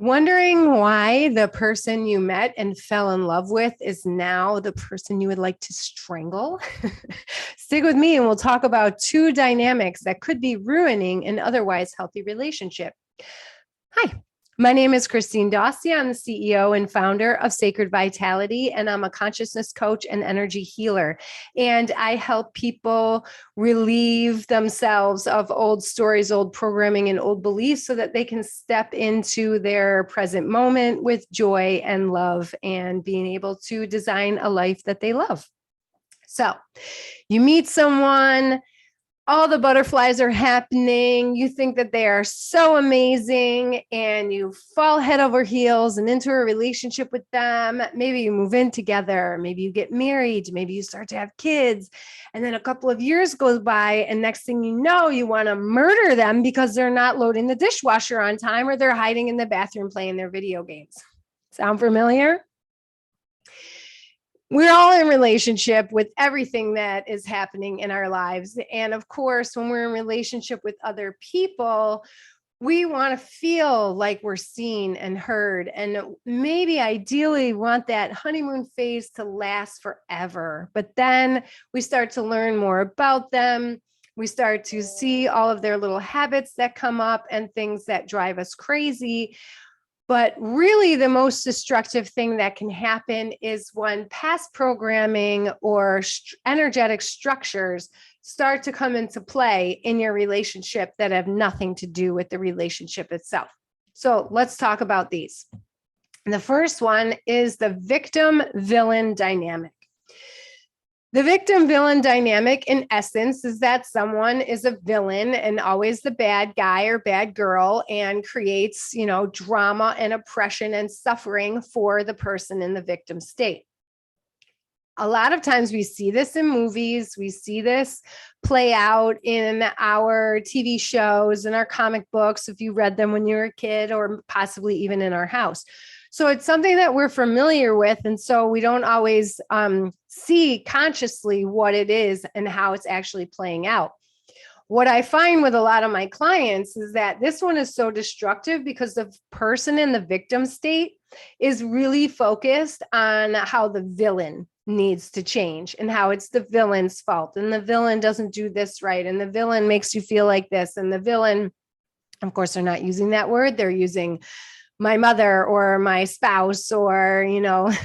Wondering why the person you met and fell in love with is now the person you would like to strangle? Stick with me and we'll talk about two dynamics that could be ruining an otherwise healthy relationship. Hi, my name is Christine Dossi. I'm the CEO and founder of Sacred Vitality, and I'm a consciousness coach and energy healer. And I help people relieve themselves of old stories, old programming, and old beliefs so that they can step into their present moment with joy and love and being able to design a life that they love. So you meet someone, all the butterflies are happening. You think that they are so amazing and you fall head over heels and into a relationship with them. Maybe you move in together. Maybe you get married. Maybe you start to have kids. And then a couple of years goes by and next thing you know, you want to murder them because they're not loading the dishwasher on time or they're hiding in the bathroom playing their video games. Sound familiar? We're all in relationship with everything that is happening in our lives. And of course, when we're in relationship with other people, we want to feel like we're seen and heard, and maybe ideally want that honeymoon phase to last forever. But then we start to learn more about them. We start to see all of their little habits that come up and things that drive us crazy. But really, the most destructive thing that can happen is when past programming or energetic structures start to come into play in your relationship that have nothing to do with the relationship itself. So let's talk about these. The first one is the victim-villain dynamic. The victim-villain dynamic, in essence, is that someone is a villain and always the bad guy or bad girl and creates, drama and oppression and suffering for the person in the victim state. A lot of times we see this in movies. We see this play out in our TV shows and our comic books, if you read them when you were a kid, or possibly even in our house. So it's something that we're familiar with. And so we don't always see consciously what it is and how it's actually playing out. What I find with a lot of my clients is that this one is so destructive because the person in the victim state is really focused on how the villain needs to change and how it's the villain's fault. And the villain doesn't do this right. And the villain makes you feel like this. And the villain, of course, they're not using that word. They're using my mother or my spouse or,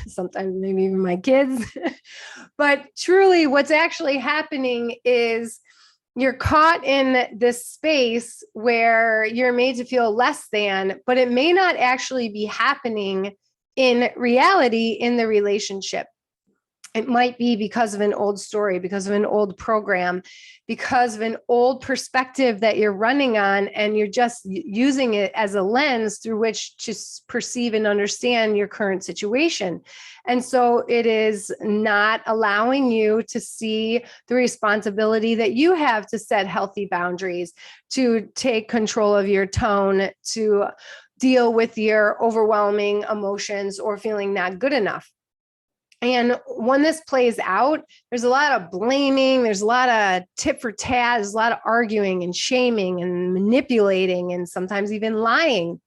sometimes maybe even my kids. But truly what's actually happening is you're caught in this space where you're made to feel less than, but it may not actually be happening in reality in the relationship. It might be because of an old story, because of an old program, because of an old perspective that you're running on, and you're just using it as a lens through which to perceive and understand your current situation. And so it is not allowing you to see the responsibility that you have to set healthy boundaries, to take control of your tone, to deal with your overwhelming emotions or feeling not good enough. And when this plays out, there's a lot of blaming, there's a lot of tit for tat, there's a lot of arguing and shaming and manipulating and sometimes even lying.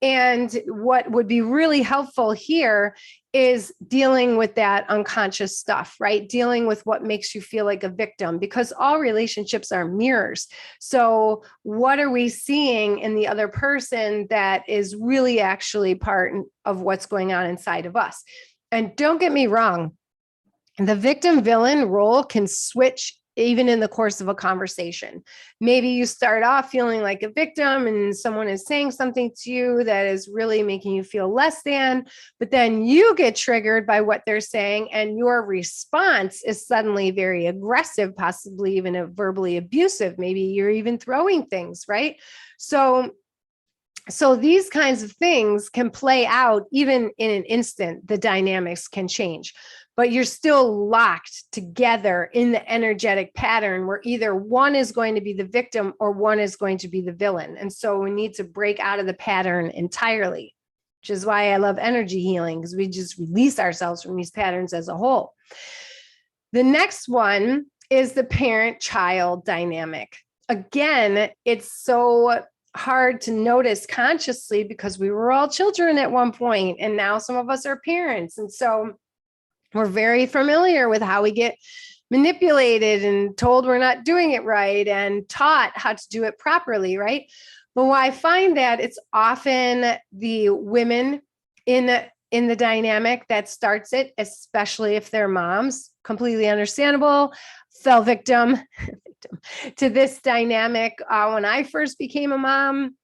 And what would be really helpful here is dealing with that unconscious stuff, right? Dealing with what makes you feel like a victim, because all relationships are mirrors. So what are we seeing in the other person that is really actually part of what's going on inside of us? And don't get me wrong, the victim-villain role can switch even in the course of a conversation. Maybe you start off feeling like a victim and someone is saying something to you that is really making you feel less than, but then you get triggered by what they're saying and your response is suddenly very aggressive, possibly even verbally abusive. Maybe you're even throwing things, right? So these kinds of things can play out even in an instant. The dynamics can change, but you're still locked together in the energetic pattern where either one is going to be the victim or one is going to be the villain. And so we need to break out of the pattern entirely, which is why I love energy healing, because we just release ourselves from these patterns as a whole. The next one is the parent-child dynamic. Again, it's so hard to notice consciously because we were all children at one point, and now some of us are parents. And so we're very familiar with how we get manipulated and told we're not doing it right and taught how to do it properly, right? But I find that it's often the women in the dynamic that starts it, especially if they're moms. Completely understandable. Fell victim to this dynamic. When I first became a mom,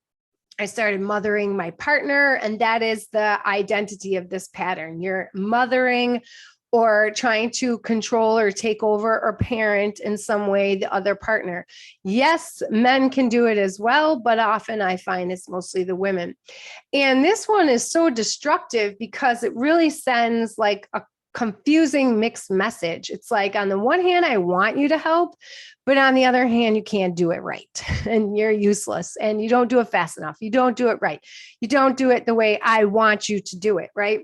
I started mothering my partner, and that is the identity of this pattern. You're mothering or trying to control or take over or parent in some way the other partner. Yes, men can do it as well, but often I find it's mostly the women. And this one is so destructive because it really sends like a confusing mixed message. It's like, on the one hand, I want you to help, but on the other hand, you can't do it right and you're useless and you don't do it fast enough. You don't do it right. You don't do it the way I want you to do it, right?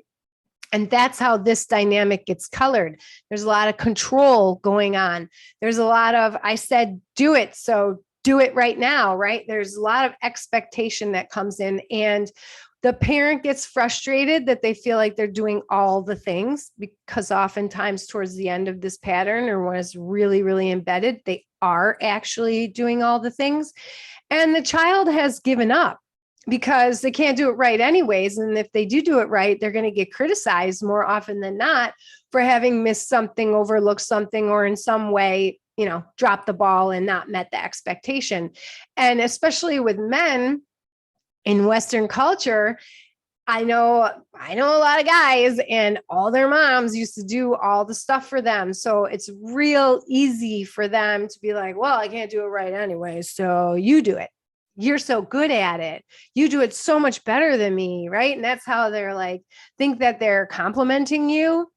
And that's how this dynamic gets colored. There's a lot of control going on. There's a lot of, I said, do it, so do it right now, right? There's a lot of expectation that comes in, and the parent gets frustrated that they feel like they're doing all the things, because oftentimes towards the end of this pattern, or when it's really, really embedded, they are actually doing all the things. And the child has given up because they can't do it right anyways. And if they do it right, they're going to get criticized more often than not for having missed something, overlooked something, or in some way, dropped the ball and not met the expectation. And especially with men in Western culture, I know a lot of guys, and all their moms used to do all the stuff for them. So it's real easy for them to be like, well, I can't do it right anyway, so you do it. You're so good at it. You do it so much better than me, right? And that's how they're like, think that they're complimenting you,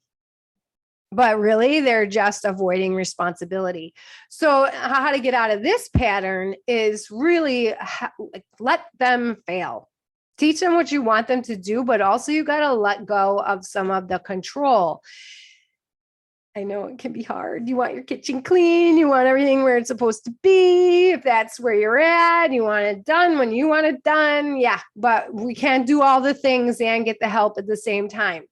but really they're just avoiding responsibility. So how to get out of this pattern is really let them fail. Teach them what you want them to do, but also you got to let go of some of the control. I know it can be hard. You want your kitchen clean. You want everything where it's supposed to be. If that's where you're at, you want it done when you want it done. Yeah, but we can't do all the things and get the help at the same time.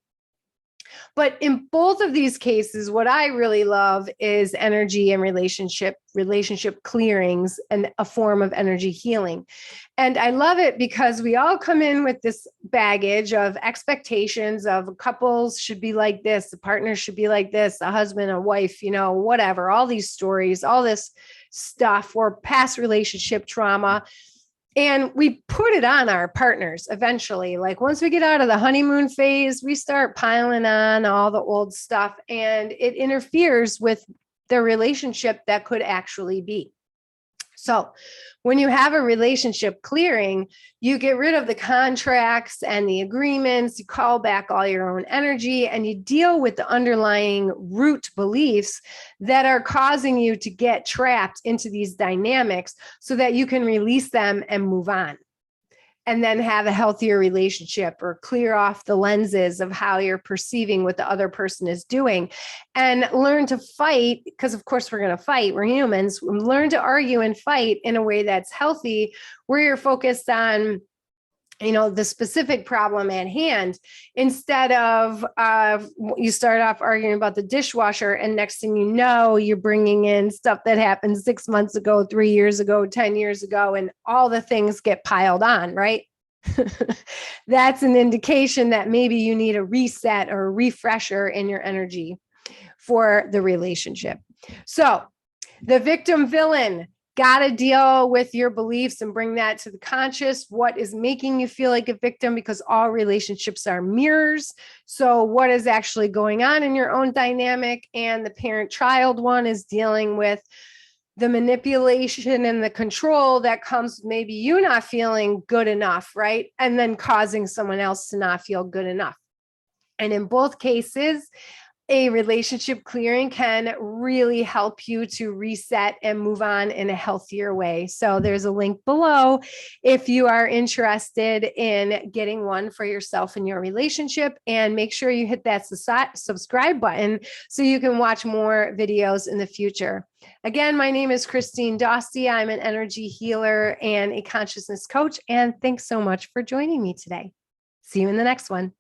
But in both of these cases, what I really love is energy and relationship clearings, and a form of energy healing. And I love it because we all come in with this baggage of expectations of couples should be like this, the partner should be like this, a husband, a wife, whatever, all these stories, all this stuff, or past relationship trauma. And we put it on our partners eventually. Like once we get out of the honeymoon phase, we start piling on all the old stuff, and it interferes with the relationship that could actually be. So when you have a relationship clearing, you get rid of the contracts and the agreements, you call back all your own energy, and you deal with the underlying root beliefs that are causing you to get trapped into these dynamics, so that you can release them and move on. And then have a healthier relationship, or clear off the lenses of how you're perceiving what the other person is doing, and learn to fight, because of course we're going to fight. We're humans. Learn to argue and fight in a way that's healthy, where you're focused on the specific problem at hand, instead of you start off arguing about the dishwasher, and next thing you know, you're bringing in stuff that happened 6 months ago, 3 years ago, 10 years ago, and all the things get piled on, right? That's an indication that maybe you need a reset or a refresher in your energy for the relationship. So the victim villain, got to deal with your beliefs and bring that to the conscious. What is making you feel like a victim? Because all relationships are mirrors. So what is actually going on in your own dynamic? And the parent-child one is dealing with the manipulation and the control that comes with maybe you not feeling good enough, right? And then causing someone else to not feel good enough. And in both cases, a relationship clearing can really help you to reset and move on in a healthier way. So there's a link below if you are interested in getting one for yourself and your relationship. And make sure you hit that subscribe button so you can watch more videos in the future. Again, my name is Christine Dostie. I'm an energy healer and a consciousness coach. And thanks so much for joining me today. See you in the next one.